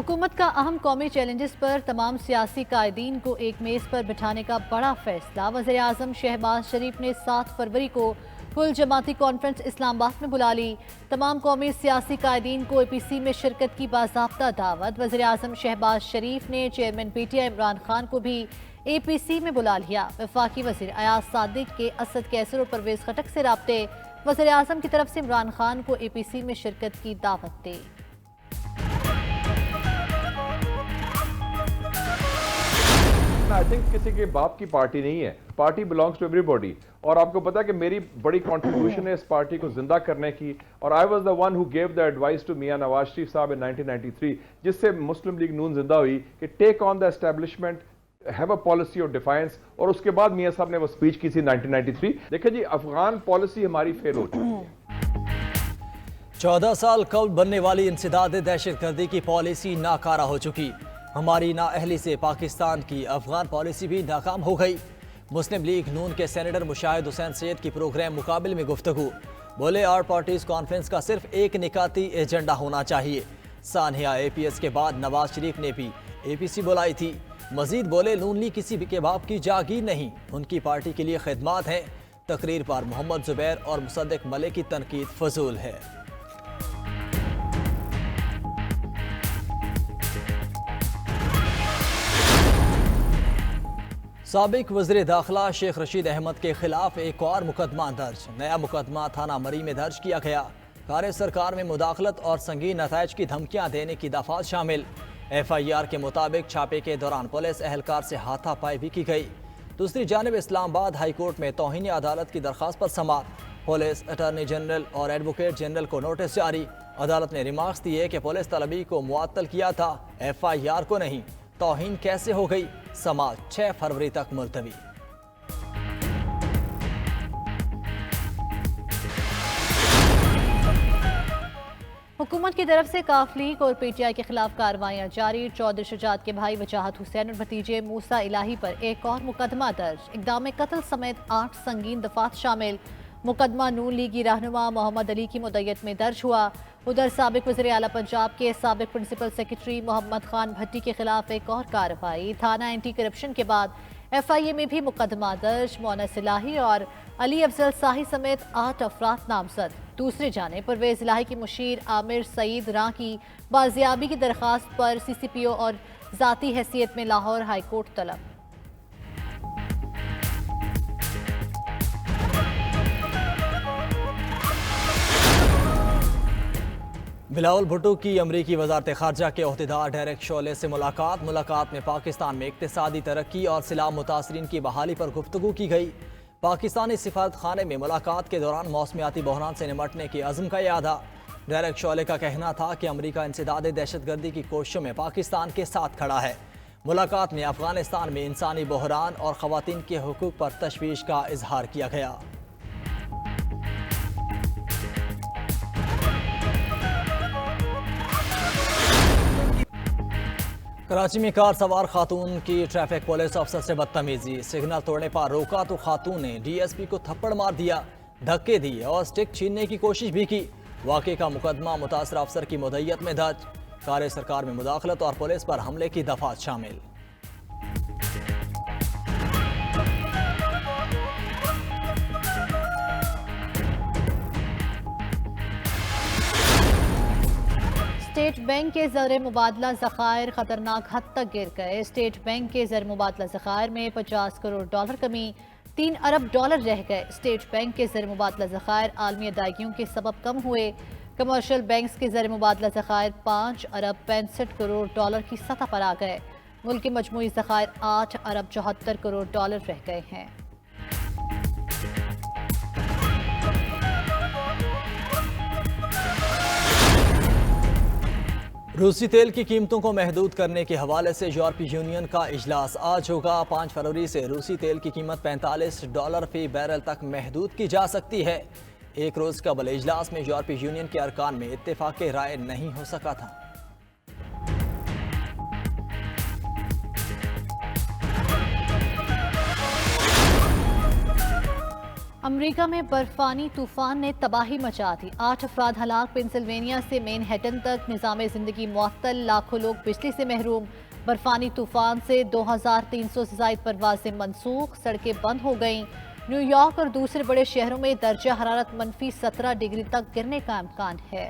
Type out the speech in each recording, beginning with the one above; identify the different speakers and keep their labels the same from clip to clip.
Speaker 1: हुकूमत का अहम कौमी चैलेंजेस पर तमाम सियासी कायदीन को एक मेज़ पर बिठाने का बड़ा फैसला। वज़ीर आज़म शहबाज शरीफ ने 7 फरवरी को कुल जमाती कॉन्फ्रेंस इस्लामाबाद में बुला ली। तमाम कौमी सियासी कायदीन को APC में शिरकत की बाज़ाब्ता दावत। वज़ीर आज़म शहबाज शरीफ ने चेयरमैन PTI इमरान खान को भी APC में बुला लिया। वफाकी वज़ीर अयाज सादिक के असद कैसर और परवेज़ खटक से राब्ते। वज़ीर आज़म की तरफ से इमरान खान को APC में शिरकत की दावत दी।
Speaker 2: आई थिंक किसी के बाप की पार्टी नहीं है, पार्टी बिलोंग्स टू एवरीबॉडी। और आपको पता है कि मेरी बड़ी कंट्रीब्यूशन है इस पार्टी को जिंदा करने की। और I was the one who gave the advice to मियां नवाज शरीफ साहब इन 1993, जिससे मुस्लिम लीग नून जिंदा हुई कि take on the establishment, have a policy of defiance. और उसके बाद मियां साहब ने वो स्पीच की थी 1993। देखिए जी, अफगान पॉलिसी हमारी फेल हो चुकी है।
Speaker 3: 14 साल कबल बनने वाली इंसदाद दहशतगर्दी की पॉलिसी नाकारा हो चुकी। हमारी नाअहली से पाकिस्तान की अफगान पॉलिसी भी नाकाम हो गई। मुस्लिम लीग नून के सेनेटर मुशाहिद हुसैन सैयद की प्रोग्राम मुकाबिल में गुफ्तगू। बोले आल पार्टीज कॉन्फ्रेंस का सिर्फ एक निकाती एजेंडा होना चाहिए। सानिया APS के बाद नवाज शरीफ ने भी APC बुलाई थी। मजीद बोले नून लीग किसी भी के बाप की जागीर नहीं, उनकी पार्टी के लिए खिदमात हैं। तकरीर पर मोहम्मद जुबैर और मुसद्दिक मलिक की तनकीद फजूल है। साबिक वज़ीर दाखिला शेख रशीद अहमद के खिलाफ एक और मुकदमा दर्ज। नया मुकदमा थाना मरी में दर्ज किया गया। कार्य सरकार में मुदाखलत और संगीन नताइज की धमकियां देने की दफात शामिल। FIR के मुताबिक छापे के दौरान पुलिस एहलकार से हाथापाई भी की गई। दूसरी जानब इस्लामाबाद हाई कोर्ट में तौहीन अदालत की दरख्वास्त पर समाअत। पुलिस अटॉर्नी जनरल और एडवोकेट जनरल को नोटिस जारी। अदालत ने रिमार्क्स दिए कि पुलिस तलबी को मुअत्तल किया था, FIR को नहीं। तौहीन कैसे हो गई? समाज 6 फरवरी तक मुलतवी।
Speaker 1: हुकूमत की तरफ से काफ लीग और PTI के खिलाफ कार्रवाइयां जारी। चौधरी शुजात के भाई वजाहत हुसैन और भतीजे मूसा इलाही पर एक और मुकदमा दर्ज। इक़दाम कत्ल समेत 8 संगीन दफात शामिल। मुकदमा नून लीगी रहनुमा मोहम्मद अली की मुद्दत में दर्ज हुआ। उधर साबिक वज़ीर आला पंजाब के साबिक प्रिंसिपल सेक्रेटरी मोहम्मद खान भट्टी के खिलाफ एक और कार्रवाई। थाना एंटी करप्शन के बाद FIA में भी मुकदमा दर्ज। मोनस इलाही और अली अफजल शाही समेत 8 अफराद नामजद। दूसरी जानिब परवेज इलाही की मुशीर आमिर सईद रां की बाजियाबी की दरख्वास्त पर CCPO और ज़ाती हैसियत में लाहौर हाई कोर्ट तलब।
Speaker 3: बिलावल भुट्टो की अमरीकी वज़ारत ख़ारजा के ओहदेदार डेरेक शोले से मुलाकात में पाकिस्तान में इक़्तिसादी तरक्की और सिलाह मुतासरीन की बहाली पर गुफ्तगू की गई। पाकिस्तानी सिफारत खाने में मुलाकात के दौरान मौसमियाती बहरान से निमटने के अज़्म का यादा। डेरेक शोले का कहना था कि अमरीका इंसदाद दहशतगर्दी की कोशिशों में पाकिस्तान के साथ खड़ा है। मुलाकात में अफगानिस्तान में इंसानी बहरान और ख़वातीन के हुकूक पर तशवीश का इजहार किया गया। कराची में कार सवार खातून की ट्रैफिक पुलिस अफसर से बदतमीजी। सिग्नल तोड़ने पर रोका तो खातून ने DSP को थप्पड़ मार दिया, धक्के दिए और स्टिक छीनने की कोशिश भी की। वाक़े का मुकदमा मुतासरा अफसर की मुद्दत में दर्ज। कार्य सरकार में मुदाखलत और पुलिस पर हमले की दफात शामिल।
Speaker 1: स्टेट बैंक के ज़र मुबादला ज़खायर खतरनाक हद तक गिर गए। स्टेट बैंक के ज़र मुबादला ज़खायर में 50 करोड़ डॉलर कमी, 3 अरब डॉलर रह गए। स्टेट बैंक के ज़र मुबादला ज़खायर आलमी अदायगियों के सबब कम हुए। कमर्शियल बैंक्स के ज़र मुबादला ज़खायर 5 अरब 65 करोड़ डॉलर की सतह पर आ गए। मुल्क के मजमूई ज़खायर 8 अरब 74 करोड़ डॉलर रह गए हैं।
Speaker 3: रूसी तेल की कीमतों को महदूद करने के हवाले से यूरोपीय यूनियन का इजलास आज होगा। 5 फरवरी से रूसी तेल की कीमत $45 फी बैरल तक महदूद की जा सकती है। एक रोज कबल इजलास में यूरोपीय यूनियन के अरकान में इत्तेफाक राय नहीं हो सका था।
Speaker 1: अमेरिका में बर्फानी तूफान ने तबाही मचा दी। 8 अफराद हलाक। पेंसिल्वेनिया से मैनहट्टन तक निज़ाम जिंदगी मुअत्तल। लाखों लोग बिजली से महरूम। बर्फानी तूफान से 2300 से ज़ायद परवाजें मनसूख। सड़कें बंद हो गईं। न्यूयॉर्क और दूसरे बड़े शहरों में दर्जा हरारत -17 डिग्री तक गिरने का इम्कान है।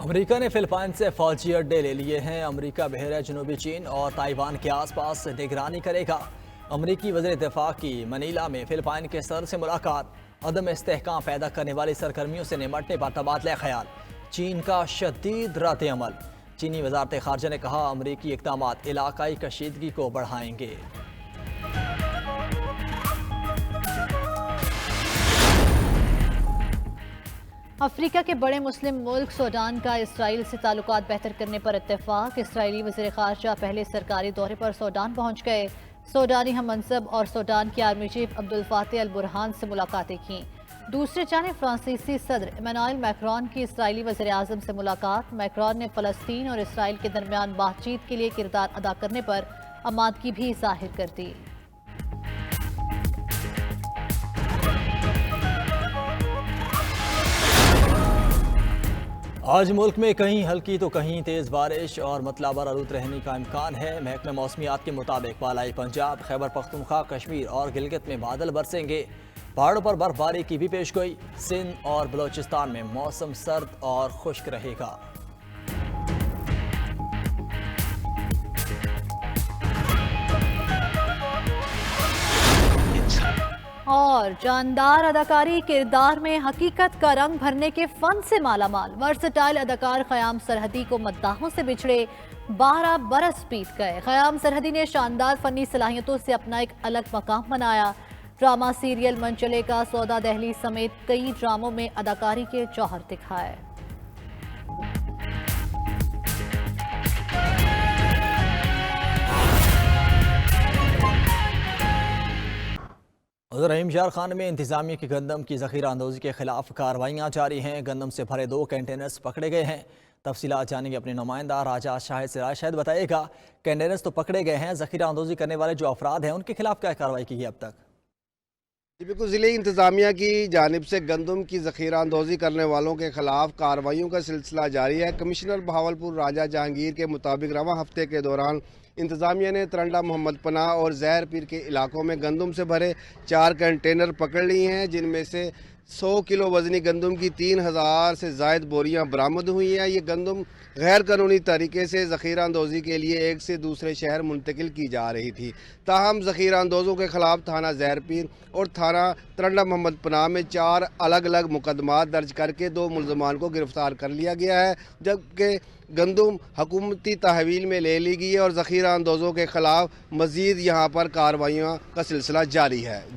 Speaker 3: अमेरिका ने फिलिपाइन से फौजी अड्डे ले लिए हैं। अमेरिका बहरा जनूबी चीन और ताइवान के आसपास निगरानी करेगा। अमेरिकी वज़ीर दिफा की मनीला में फिलिपाइन के सदर से मुलाकात। अदम इस्तेहकाम पैदा करने वाली सरगर्मियों से निमटने पर तबादला ख्याल। चीन का शदीद रद्द अमल। चीनी वजारत खारजा ने कहा अमेरिकी इक़दामात इलाकाई कशीदगी को बढ़ाएंगे।
Speaker 1: अफ्रीका के बड़े मुस्लिम मुल्क सूडान का इसराइल से ताल्लुकात बेहतर करने पर इत्तेफाक। इसराइली वज़ीर ख़ारजा पहले सरकारी दौरे पर सूडान पहुँच गए। सूडानी हम मनसब और सूडान के आर्मी चीफ अब्दुल फातह अल बुरहान से मुलाकातें की। दूसरी जानिब फ्रांसीसी सदर इमैनुएल मैक्रोन की इसराइली वज़ीर आज़म से मुलाकात। मैक्रोन ने फ़लस्तीन और इसराइल के दरमियान बातचीत के लिए किरदार अदा करने पर आमादगी भी ज़ाहिर कर दी।
Speaker 3: आज मुल्क में कहीं हल्की तो कहीं तेज़ बारिश और मतलाबर आलूद रहने का इम्कान है। महकमा मौसमियात के मुताबिक बालाई पंजाब, खैबर पख्तूनख्वा, कश्मीर और गिलगित में बादल बरसेंगे। पहाड़ों पर बर्फबारी की भी पेशगोई। सिंध और बलोचिस्तान में मौसम सर्द और खुश्क रहेगा।
Speaker 1: और जानदार अदाकारी किरदार में हकीकत का रंग भरने के फन से मालामाल वर्सटाइल अदाकार ख़याम सरहदी को मद्दाहों से बिछड़े 12 बरस बीत गए। ख़याम सरहदी ने शानदार फनी सलाहियतों से अपना एक अलग मकाम बनाया। ड्रामा, सीरियल, मनचले का सौदा, दहली समेत कई ड्रामों में अदाकारी के जौहर दिखाए।
Speaker 3: उधर हिमशार खान में इंतजामिया की गंदम की ज़ख़ीरा अंदोज़ी के खिलाफ कार्रवाइयाँ जारी हैं। गंदम से भरे 2 कंटेनर्स पकड़े गए हैं। तफसीलात जानेंगे अपने नुमाइंदा राजा शाहिद से। शायद बताइएगा, कंटेनर्स तो पकड़े गए हैं, ज़ख़ीरा अंदोज़ी करने वाले जो अफराद हैं उनके खिलाफ क्या कार्रवाई की गई अब तक?
Speaker 4: जी बिल्कुल, ज़िले इंतज़ामिया की जानिब से गंदम की ज़ख़ीरा अंदोज़ी करने वालों के खिलाफ कार्रवाइयों का सिलसिला जारी है। कमिश्नर बहावलपुर राजा जहांगीर के मुताबिक रवां हफ्ते के दौरान इंतज़ामिया ने तरंडा मोहम्मद पनाह और ज़हर पीर के इलाकों में गंदम से भरे 4 कंटेनर पकड़ लिए हैं, जिनमें से 100 किलो वज़नी गंदम की 3000 से ज़ायद बोरियां बरामद हुई हैं। ये गंदम गैर कानूनी तरीके से ज़ख़ीरा अंदोज़ी के लिए एक से दूसरे शहर मुंतकिल की जा रही थी। ताहम ज़ख़ीरा अंदोज़ों के खिलाफ थाना ज़हर पीर और थाना तरंडा मोहम्मद पनाह में 4 अलग अलग मुकदमात दर्ज करके 2 मुल्ज़मान को गिरफ्तार कर लिया गया है, जबकि गंदम हुकूमती तहवील में ले ली गई है और ज़ख़ीरा अंदोज़ों के खिलाफ मज़ीद यहाँ पर कार्रवाइयों का सिलसिला जारी है। जी।